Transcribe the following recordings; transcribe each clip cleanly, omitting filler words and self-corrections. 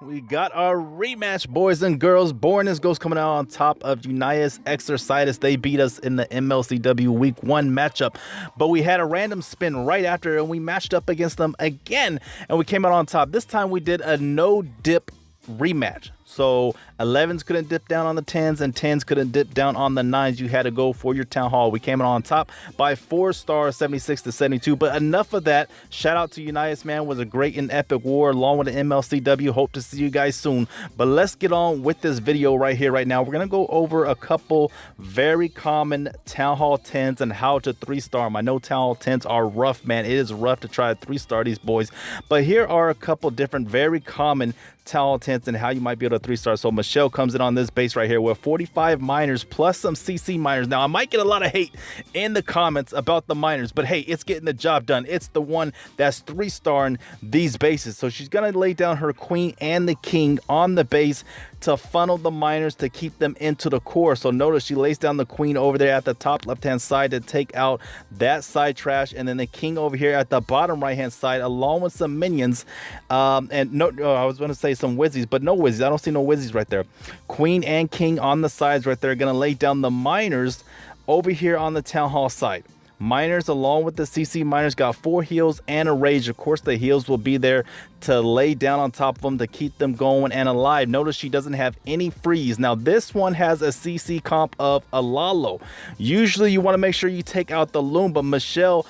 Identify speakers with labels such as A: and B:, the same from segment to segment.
A: We got our rematch, boys and girls. Born Ghost coming out on top of Unitas Exercitus. They beat us in the MLCW Week 1 matchup. But we had a random spin right after, and we matched up against them again, and we came out on top. This time we did a no-dip rematch. So 11s couldn't dip down on the 10s, and 10s couldn't dip down on the 9s. You had to go for your Town Hall. We came out on top by 4 stars, 76 to 72. But enough of that. Shout out to Unitas, man. Was a great and epic war along with the MLCW. Hope to see you guys soon. But let's get on with this video right here, right now. We're going to go over a couple very common Town Hall 10s and how to 3-star them. I know Town Hall 10s are rough, man. It is rough to try to 3-star these boys. But here are a couple different very common Town Hall 10s and how you might be able to 3-star. So Michele comes in on this base right here with 45 minors plus some CC minors. Now I might get a lot of hate in the comments about the minors, but hey, it's getting the job done. It's the one that's 3-starring these bases. So she's gonna lay down her queen and the king on the base to funnel the minors to keep them into the core. So notice she lays down the queen over there at the top left hand side to take out that side trash, and then the king over here at the bottom right hand side along with some minions, and no, I was going to say some wizzies, but no wizzies. I don't see no wizzies right there. Queen and king on the sides right there, gonna lay down the minors over here on the Town Hall side. Minors along with the CC minors got 4 heals and a rage. Of course, the heals will be there to lay down on top of them to keep them going and alive. Notice she doesn't have any freeze. Now this one has a CC comp of a Lalo. Usually you want to make sure you take out the loon, but Michele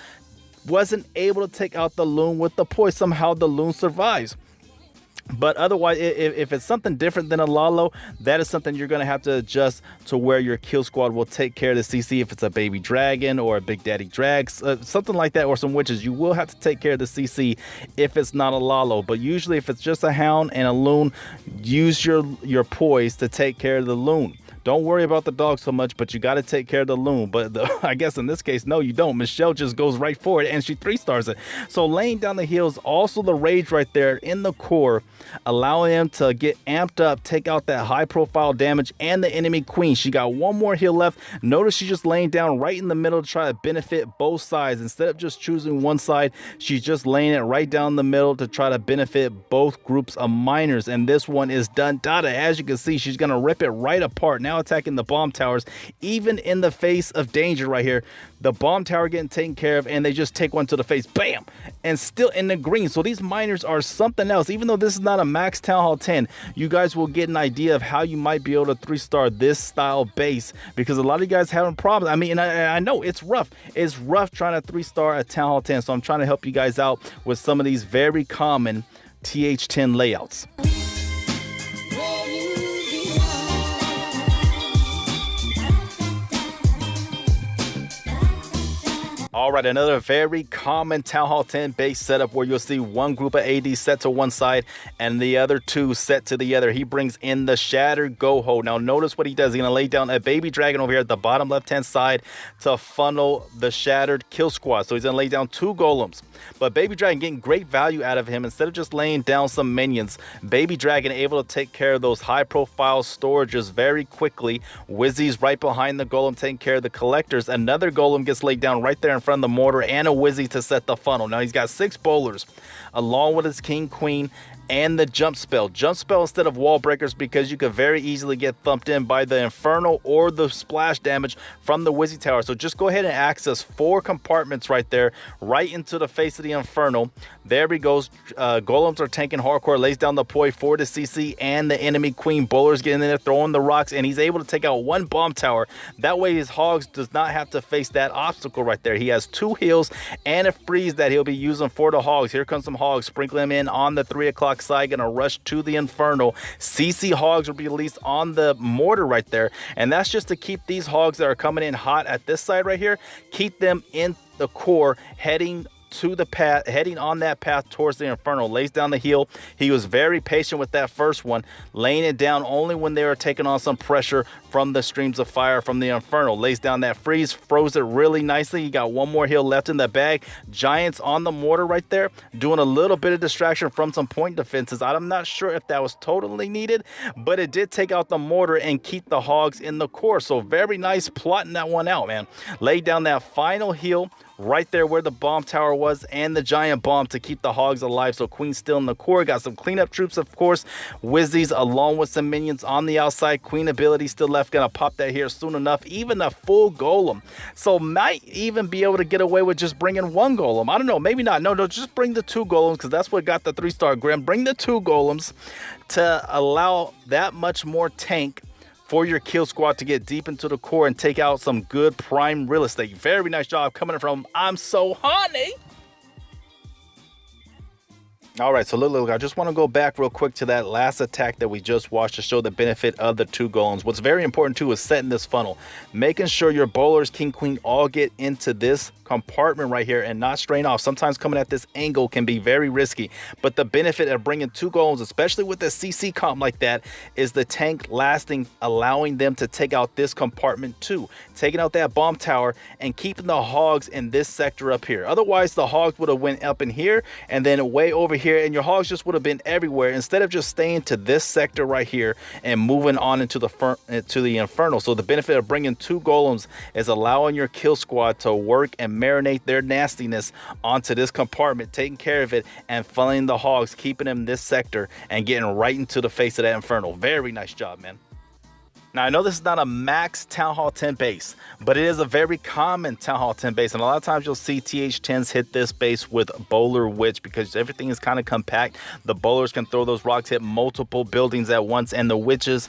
A: wasn't able to take out the loon with the poise. Somehow the loon survives. But otherwise, if it's something different than a Lalo, that is something you're going to have to adjust to where your kill squad will take care of the CC. If it's a baby dragon or a big daddy drag, something like that, or some witches, you will have to take care of the CC if it's not a Lalo. But usually if it's just a hound and a loon, use your poise to take care of the loon. Don't worry about the dog so much, but you got to take care of the loon. But I guess in this case, no, you don't. Michele just goes right for it, and she 3-stars it. So laying down the heals, also the rage right there in the core, allowing him to get amped up, take out that high-profile damage, and the enemy queen. She got one more heal left. Notice she's just laying down right in the middle to try to benefit both sides. Instead of just choosing one side, she's just laying it right down the middle to try to benefit both groups of minors. And this one is done. Dada, as you can see, she's going to rip it right apart. Now attacking the bomb towers, even in the face of danger right here. The bomb tower getting taken care of, and they just take one to the face, bam, and still in the green. So these miners are something else. Even though this is not a max Town Hall 10, you guys will get an idea of how you might be able to 3-star this style base, because a lot of you guys having problems. I mean, and I know it's rough. It's rough trying to 3-star a Town Hall 10, so I'm trying to help you guys out with some of these very common TH10 layouts. All right, another very common Town Hall 10 base setup where you'll see one group of AD set to one side and the other 2 set to the other. He brings in the Shattered Go-Ho. Now notice what he does. He's going to lay down a baby dragon over here at the bottom left-hand side to funnel the Shattered kill squad. So he's going to lay down 2 golems. But Baby Dragon getting great value out of him. Instead of just laying down some minions, Baby Dragon able to take care of those high-profile storages very quickly. Wizzy's right behind the golem taking care of the collectors. Another golem gets laid down right there in front of the mortar, and a Wizzy to set the funnel. Now he's got 6 bowlers along with his king, queen, and the jump spell. Jump spell instead of wall breakers, because you could very easily get thumped in by the Inferno or the splash damage from the Wizzy Tower. So just go ahead and access 4 compartments right there, right into the face of the Inferno. There he goes. Golems are tanking hardcore, lays down the poi for the CC and the enemy queen. Bowlers getting in there, throwing the rocks, and he's able to take out 1 bomb tower. That way his hogs does not have to face that obstacle right there. He has 2 heals and a freeze that he'll be using for the hogs. Here comes some hogs, sprinkling them in on the 3 o'clock side, gonna rush to the Inferno. CC hogs will be released on the mortar right there, and that's just to keep these hogs that are coming in hot at this side right here, keep them in the core, heading to the path, heading on that path towards the Inferno. Lays down the heal. He was very patient with that first one, laying it down only when they were taking on some pressure from the streams of fire from the Inferno. Lays down that freeze, froze it really nicely. He got one more heal left in the bag. Giants on the mortar right there, doing a little bit of distraction from some point defenses. I'm not sure if that was totally needed, but it did take out the mortar and keep the hogs in the core. So very nice plotting that one out, man. Laid down that final heal right there where the bomb tower was and the giant bomb to keep the hogs alive. So Queen's still in the core. Got some cleanup troops, of course. Wizzies along with some minions on the outside. Queen ability still left. Gonna pop that here soon enough. Even a full golem. So might even be able to get away with just bringing one golem. I don't know. Maybe not. No, just bring the 2 golems because that's what got the 3-star Grim. Bring the 2 golems to allow that much more tank for your kill squad to get deep into the core and take out some good prime real estate. Very nice job coming from I'm So Honey. All right, so look, I just want to go back real quick to that last attack that we just watched to show the benefit of the 2 golems. What's very important too is setting this funnel, making sure your bowlers, king, queen, all get into this compartment right here and not strain off. Sometimes coming at this angle can be very risky, but the benefit of bringing 2 golems, especially with the CC comp like that, is the tank lasting, allowing them to take out this compartment too, taking out that bomb tower and keeping the hogs in this sector up here. Otherwise, the hogs would have went up in here and then way over here, and your hogs just would have been everywhere instead of just staying to this sector right here and moving on into the inferno. So the benefit of bringing 2 golems is allowing your kill squad to work and marinate their nastiness onto this compartment, taking care of it and funneling the hogs, keeping them in this sector and getting right into the face of that inferno. Very nice job, man. Now, I know this is not a max Town Hall 10 base, but it is a very common Town Hall 10 base. And a lot of times you'll see TH10s hit this base with Bowler Witch because everything is kind of compact. The bowlers can throw those rocks, hit multiple buildings at once, and the witches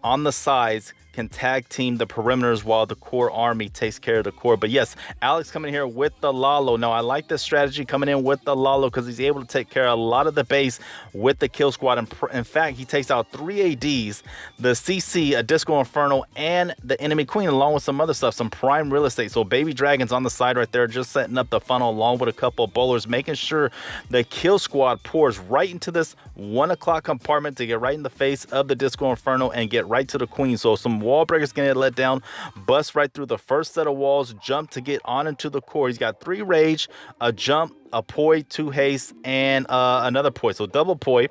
A: on the sides can tag team the perimeters while the core army takes care of the core. But yes, Alex coming here with the Lalo. Now, I like this strategy coming in with the Lalo because he's able to take care of a lot of the base with the kill squad. And in fact, he takes out 3 ADs, the CC, a Disco Inferno, and the enemy queen, along with some other stuff, some prime real estate. So baby dragons on the side right there, just setting up the funnel along with a couple of bowlers, making sure the kill squad pours right into this 1 o'clock compartment to get right in the face of the Disco Inferno and get right to the queen. So some wall breakers gonna get let down, bust right through the first set of walls, jump to get on into the core. He's got 3 rage, a jump, a poi, 2 haste, and another poi. So double poi.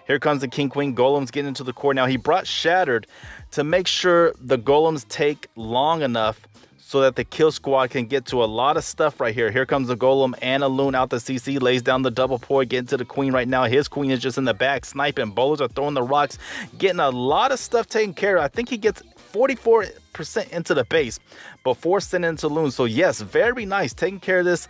A: Here comes the king queen golems getting into the core. Now he brought shattered to make sure the golems take long enough so that the kill squad can get to a lot of stuff right here. Here comes the golem and a loon out the CC, lays down the double poi, getting to the queen right now. His queen is just in the back sniping. Bowlers are throwing the rocks, getting a lot of stuff taken care of. I think he gets 44% into the base before sending into loon. So yes, very nice, taking care of this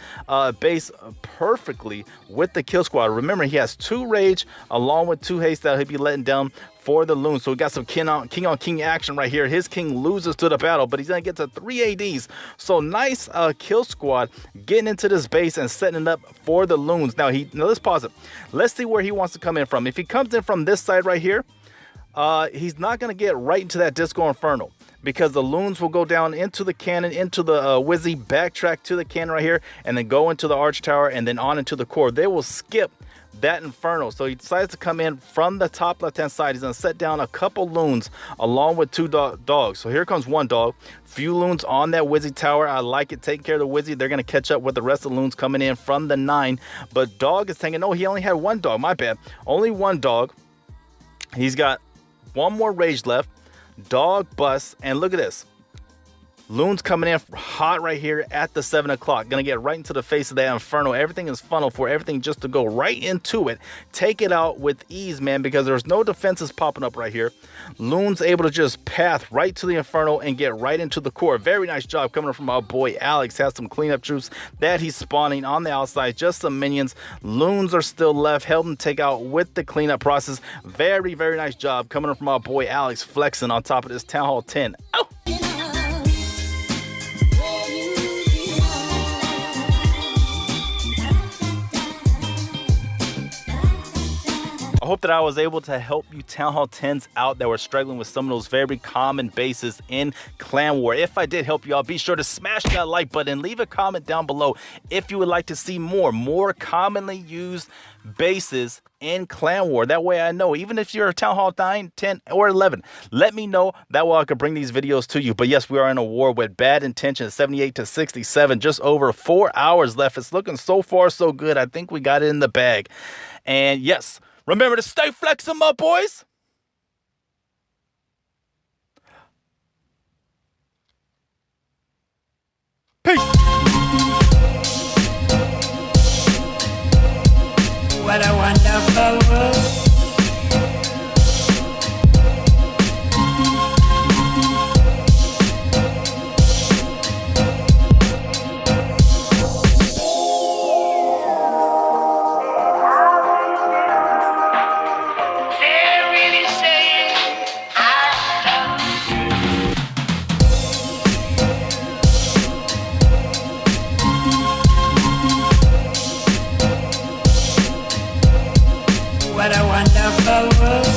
A: base perfectly with the kill squad. Remember, he has 2 rage along with 2 haste that he'll be letting down for the loon. So we got some king on king action right here. His king loses to the battle, but he's gonna get to 3 ADs. So nice kill squad getting into this base and setting it up for the loons. Now let's pause it. Let's see where he wants to come in from. If he comes in from this side right here, he's not going to get right into that Disco Inferno because the loons will go down into the cannon, into the Wizzy, backtrack to the cannon right here, and then go into the arch tower and then on into the core. They will skip that Inferno. So he decides to come in from the top left-hand side. He's going to set down a couple loons along with 2 dogs. So here comes 1 dog. Few loons on that Wizzy tower. I like it. Taking care of the Wizzy. They're going to catch up with the rest of the loons coming in from the 9. But dog is thinking, no, he only had 1 dog. My bad. Only 1 dog. He's got 1 more rage left. Dog bust, and look at this. Loon's coming in hot right here at the 7 o'clock. Gonna get right into the face of that Inferno. Everything is funneled for everything just to go right into it. Take it out with ease, man, because there's no defenses popping up right here. Loon's able to just path right to the Inferno and get right into the core. Very nice job coming from our boy Alex. Has some cleanup troops that he's spawning on the outside. Just some minions. Loons are still left. Help him take out with the cleanup process. Very, very nice job coming from our boy Alex flexing on top of this Town Hall 10. Oh! I hope that I was able to help you Town Hall 10s out that were struggling with some of those very common bases in Clan War. If I did help you out, be sure to smash that like button. Leave a comment down below if you would like to see more commonly used bases in Clan War. That way I know, even if you're a Town Hall 9, 10, or 11, let me know. That way I could bring these videos to you. But yes, we are in a war with bad intentions, 78 to 67, just over 4 hours left. It's looking so far so good. I think we got it in the bag. And yes, remember to stay flexing, my boys. Peace.
B: What a wonderful world.